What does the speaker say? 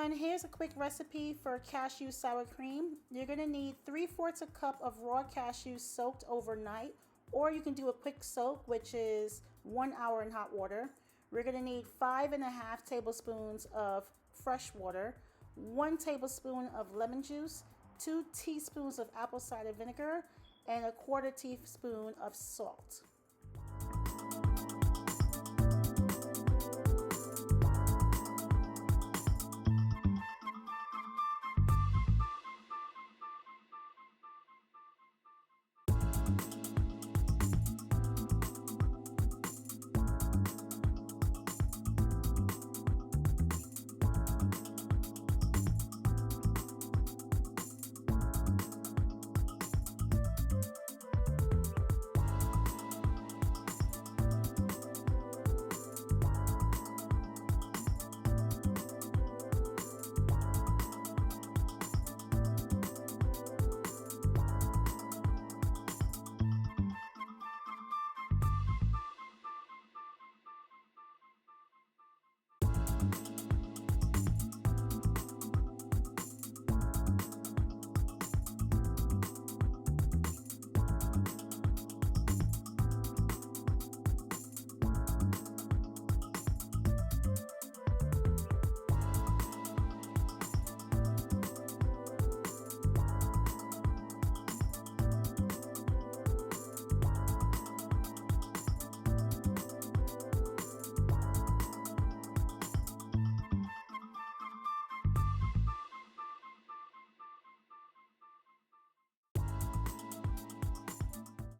everyone, here's a quick recipe for cashew sour cream. You're going to need 3/4 a cup of raw cashews soaked overnight, or you can do a quick soak, which is 1 hour in hot water. We're going to need 5½ tablespoons of fresh water, 1 tablespoon of lemon juice, 2 teaspoons of apple cider vinegar, and 1/4 teaspoon of salt.